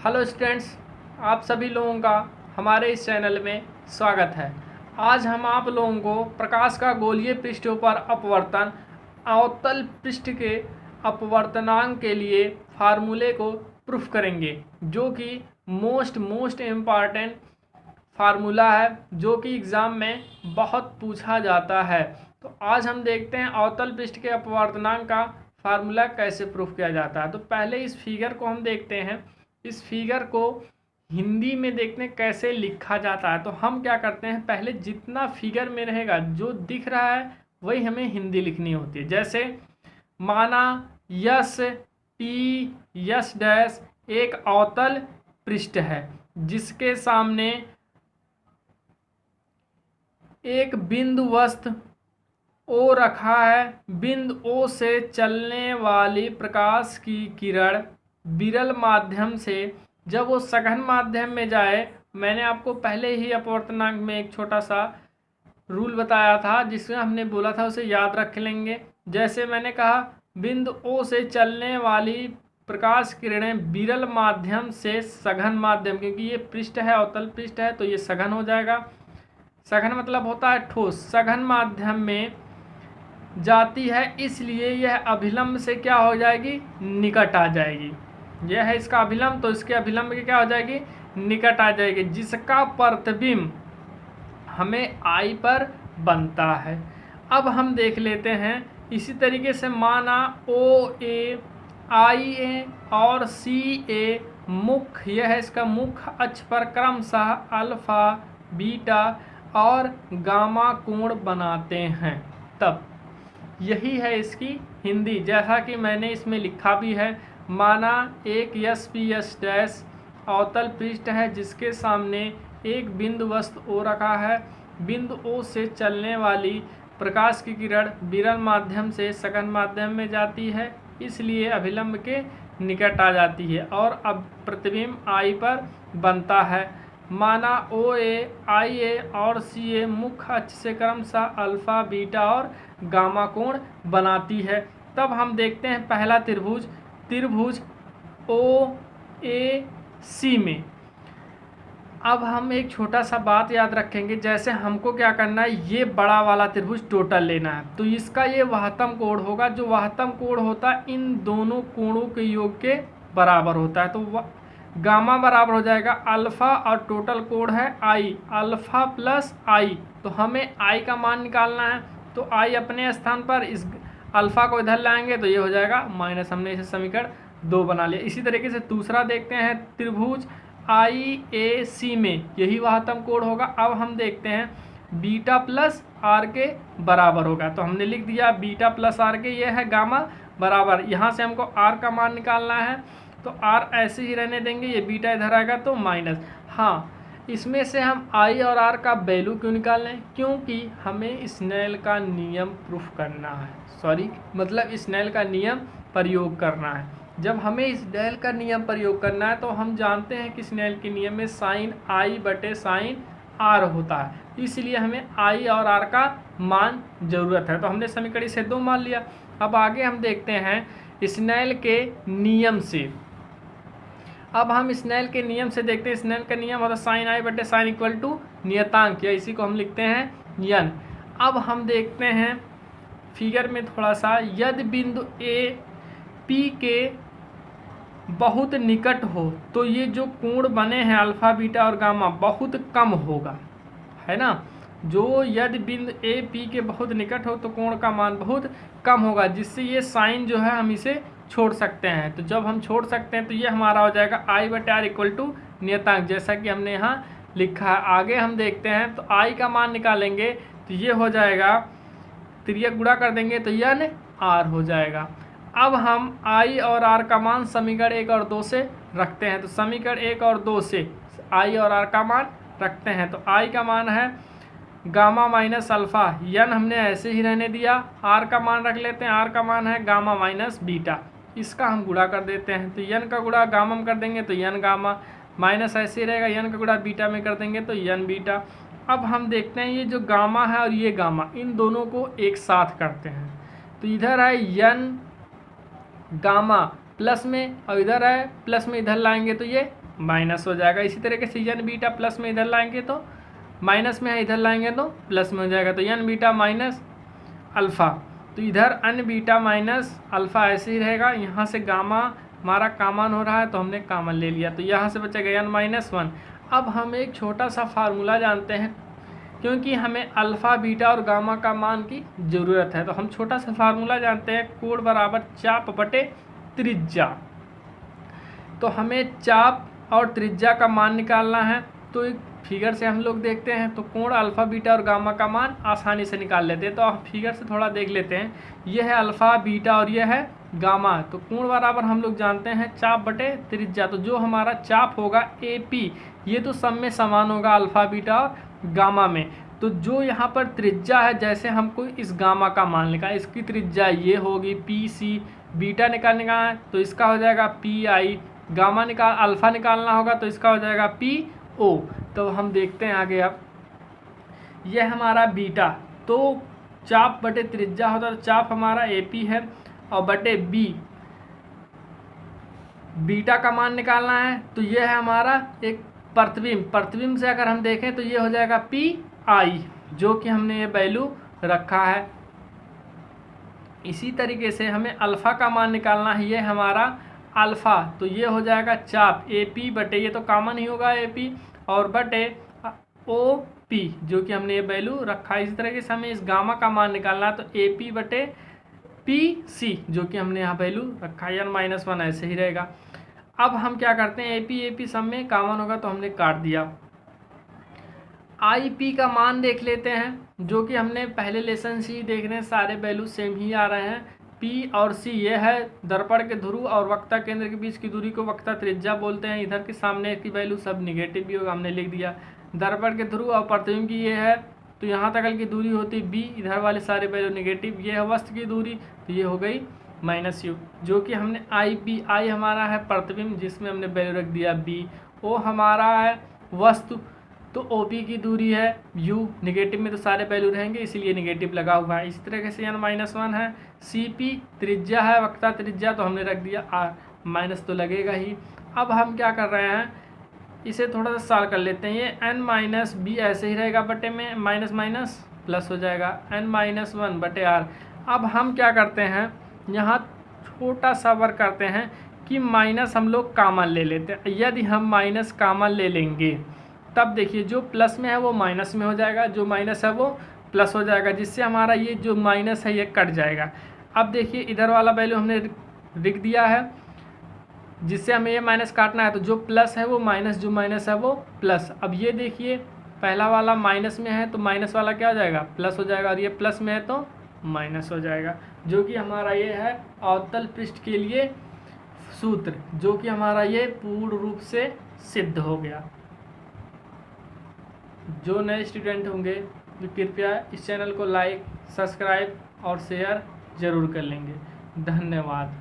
Hello students, आप सभी लोगों का हमारे इस चैनल में स्वागत है। आज हम आप लोगों को प्रकाश का गोलीय पृष्ठों पर अपवर्तन अवतल पृष्ठ के अपवर्तनांक के लिए फार्मूले को प्रूफ करेंगे, जो कि मोस्ट इम्पॉर्टेंट फार्मूला है, जो कि एग्ज़ाम में बहुत पूछा जाता है। तो आज हम देखते हैं अवतल पृष्ठ के अपवर्तनांक का फार्मूला कैसे प्रूफ किया जाता है। तो पहले इस फिगर को हम देखते हैं। इस फिगर को हिंदी में देखते हैं कैसे लिखा जाता है। तो हम क्या करते हैं, पहले जितना फिगर में रहेगा जो दिख रहा है वही हमें हिंदी लिखनी होती है। जैसे माना यस टी यस डैश एक अवतल पृष्ठ है जिसके सामने एक बिंदु वस्तु ओ रखा है। बिंदु ओ से चलने वाली प्रकाश की किरण विरल माध्यम से जब वो सघन माध्यम में जाए, मैंने आपको पहले ही अपवर्तनांक में एक छोटा सा रूल बताया था जिसमें हमने बोला था उसे याद रख लेंगे। जैसे मैंने कहा बिंदु ओ से चलने वाली प्रकाश किरणें विरल माध्यम से सघन माध्यम, क्योंकि ये पृष्ठ है अवतल पृष्ठ है तो ये सघन हो जाएगा। सघन मतलब होता है ठोस। सघन माध्यम में जाती है, इसलिए यह अभिलंब से क्या हो जाएगी, निकट आ जाएगी। यह है इसका अभिलंब, तो इसके अभिलंब की क्या हो जाएगी, निकट आ जाएगी, जिसका प्रतिबिंब हमें आई पर बनता है। अब हम देख लेते हैं इसी तरीके से माना ओ ए आई ए और सी ए मुख्य, यह है इसका मुख्य अक्ष पर क्रमशः अल्फा बीटा और गामा कोण बनाते हैं। तब यही है इसकी हिंदी, जैसा कि मैंने इसमें लिखा भी है। माना एक यस पी एस डैश अवतल पृष्ठ है जिसके सामने एक बिंदु वस्तु ओ रखा है। बिंदु ओ से चलने वाली प्रकाश की किरण विरल माध्यम से सघन माध्यम में जाती है, इसलिए अभिलंब के निकट आ जाती है और अब प्रतिबिंब आई पर बनता है। माना ओ ए आई ए और सी ए मुख्य अक्ष से क्रमशः अल्फा बीटा और गामा कोण बनाती है। तब हम देखते हैं पहला त्रिभुज ओ ए सी में। अब हम एक छोटा सा बात याद रखेंगे, जैसे हमको क्या करना है, ये बड़ा वाला त्रिभुज टोटल लेना है, तो इसका ये वाहतम कोण होगा। जो वाहतम कोण होता है इन दोनों कोणों के योग के बराबर होता है। तो गामा बराबर हो जाएगा अल्फा और टोटल कोण है आई, अल्फा प्लस आई। तो हमें आई का मान निकालना है, तो आई अपने स्थान पर, इस अल्फा को इधर लाएंगे तो ये हो जाएगा माइनस। हमने इसे समीकरण 2 बना लिया। इसी तरीके से दूसरा देखते हैं त्रिभुज आई ए सी में, यही वाहतम कोण होगा। अब हम देखते हैं बीटा प्लस आर के बराबर होगा, तो हमने लिख दिया बीटा प्लस आर के, ये है गामा बराबर। यहाँ से हमको आर का मान निकालना है, तो आर ऐसे ही रहने देंगे, ये बीटा इधर आएगा तो माइनस। हाँ, इसमें से हम आई और आर का वैल्यू क्यों निकाल लें, क्योंकि हमें स्नेल का नियम प्रूफ करना है, मतलब स्नेल का नियम प्रयोग करना है। जब हमें स्नेल का नियम प्रयोग करना है तो हम जानते हैं कि स्नेल के नियम में साइन आई बटे साइन आर होता है, इसलिए हमें आई और आर का मान ज़रूरत है। तो हमने समीकरण से 2 मान लिया। अब आगे हम देखते हैं स्नेल के नियम से। अब हम स्नेल के नियम से देखते हैं। स्नेल का नियम होता है साइन आई बटे साइन इक्वल टू नियतांक, या इसी को हम लिखते हैं यन। अब हम देखते हैं फिगर में थोड़ा सा, यदि बिंदु ए पी के बहुत निकट हो तो ये जो कोण बने हैं अल्फा बीटा और गामा बहुत कम होगा, है ना। जो यदि बिंदु ए पी के बहुत निकट हो तो कोण का मान बहुत कम होगा, जिससे ये साइन जो है हम इसे छोड़ सकते हैं। तो जब हम छोड़ सकते हैं तो ये हमारा हो जाएगा आई बटे आर इक्वल टू नियतांक, जैसा कि हमने यहाँ लिखा है। आगे हम देखते हैं, तो आई का मान निकालेंगे तो ये हो जाएगा, त्रियक गुणा कर देंगे तो यन आर हो जाएगा। अब हम आई और आर का मान समीकरण 1 और 2 से रखते हैं। तो समीकरण 1 और 2 से आई और आर का मान रखते हैं। तो आई का मान है गामा माइनस अल्फ़ा, यन हमने ऐसे ही रहने दिया। आर का मान रख लेते हैं, आर का मान है गामा माइनस बीटा, इसका हम गुणा कर देते हैं। तो यन का गुणा गामा में कर देंगे तो यन गामा, माइनस ऐसे ही रहेगा, यन का गुणा बीटा में कर देंगे तो यन बीटा। अब हम देखते हैं ये जो गामा है और ये गामा, इन दोनों को एक साथ करते हैं। तो इधर है यन गामा प्लस में और इधर है प्लस में, इधर लाएंगे तो ये माइनस हो जाएगा। इसी तरीके से यन बीटा प्लस में इधर लाएंगे तो माइनस में है, इधर लाएंगे तो प्लस में हो जाएगा। तो यन बीटा माइनस अल्फ़ा, तो इधर अन बीटा माइनस अल्फ़ा ऐसे ही रहेगा। यहाँ से गामा हमारा कामन हो रहा है तो हमने कामन ले लिया, तो यहाँ से बचेगा यन माइनस वन। अब हम एक छोटा सा फार्मूला जानते हैं, क्योंकि हमें अल्फ़ा बीटा और गामा का मान की ज़रूरत है, तो हम छोटा सा फार्मूला जानते हैं, कोण बराबर चाप बटे त्रिज्या। तो हमें चाप और त्रिज्या का मान निकालना है, तो एक फिगर से हम लोग देखते हैं, तो कोण अल्फ़ा बीटा और गामा का मान आसानी से निकाल लेते हैं। तो हम फिगर से थोड़ा देख लेते हैं, यह है अल्फ़ा बीटा और यह है गामा। तो कोण बराबर हम लोग जानते हैं चाप बटे त्रिज्या। तो जो हमारा चाप होगा AP, ये तो सब में समान होगा अल्फ़ा बीटा और गामा में। तो जो यहाँ पर त्रिज्या है, जैसे हमको इस गामा का मान निकाल, इसकी त्रिज्या ये होगी PC, बीटा निकालने का है तो इसका हो जाएगा PI, गामा अल्फ़ा निकालना होगा तो इसका हो जाएगा PO। तो हम देखते हैं आगे। अब यह हमारा बीटा, तो चाप बटे त्रिज्या होता है, तो चाप हमारा AP है और बटे B, बीटा का मान निकालना है, तो यह है हमारा एक प्रतिबिंब। प्रतिबिंब से अगर हम देखें तो ये हो जाएगा PI, जो कि हमने ये वैल्यू रखा है। इसी तरीके से हमें अल्फ़ा का मान निकालना है, ये हमारा अल्फ़ा, तो ये हो जाएगा चाप AP बटे, ये तो कॉमन ही होगा AP, और बटे OP, जो कि हमने ये वैल्यू रखा है। इसी तरीके से हमें इस गामा का मान निकालना है, तो AP बटे PC, जो कि हमने यहाँ वैल्यू रखा है, n-1 ऐसे ही रहेगा। अब हम क्या करते हैं, AP सब में कॉमन होगा तो हमने काट दिया। IP का मान देख लेते हैं, जो कि हमने पहले लेसन से ही देख रहे हैं, सारे वैल्यू सेम ही आ रहे हैं। P और C ये है दर्पण के ध्रुव और वक्ता केंद्र के बीच की दूरी को वक्ता त्रिज्या बोलते हैं। इधर के सामने की वैल्यू सब निगेटिव भी होगा, हमने लिख दिया। दर्पण के ध्रुव और प्रतिबिंब की ये है, तो यहाँ तक की दूरी होती B, इधर वाले सारे वैल्यू निगेटिव। ये है वस्तु की दूरी, तो ये हो गई -U, जो कि हमने I हमारा है प्रतिबिंब, जिसमें हमने वैल्यू रख दिया B। O हमारा है वस्तु, तो OP की दूरी है U, निगेटिव में तो सारे वैल्यू रहेंगे इसलिए निगेटिव लगा हुआ है। इसी तरीके से n-1 है। CP त्रिज्या है, वक्ता त्रिज्या, तो हमने रख दिया R, माइनस तो लगेगा ही। अब हम क्या कर रहे हैं, इसे थोड़ा सा सॉल्व कर लेते हैं। ये n-B ऐसे ही रहेगा, बटे में माइनस माइनस प्लस हो जाएगा, n-1 बटे R। अब हम क्या करते हैं, यहाँ छोटा सा वर्क करते हैं कि माइनस हम लोग कॉमन ले लेते हैं। यदि हम माइनस कॉमन ले लेंगे तब देखिए जो प्लस में है वो माइनस में हो जाएगा, जो माइनस है वो प्लस हो जाएगा, जिससे हमारा ये जो माइनस है ये कट जाएगा। अब देखिए इधर वाला वैल्यू हमने लिख दिया है, जिससे हमें ये माइनस काटना है, तो जो प्लस है वो माइनस, जो माइनस है वो प्लस। अब ये देखिए पहला वाला माइनस में है तो माइनस वाला क्या हो जाएगा, प्लस हो जाएगा, और ये प्लस में है तो माइनस हो जाएगा, जो कि हमारा ये है अवतल पृष्ठ के लिए सूत्र, जो कि हमारा ये पूर्ण रूप से सिद्ध हो गया। जो नए स्टूडेंट होंगे तो कृपया इस चैनल को लाइक, सब्सक्राइब और शेयर ज़रूर कर लेंगे। धन्यवाद।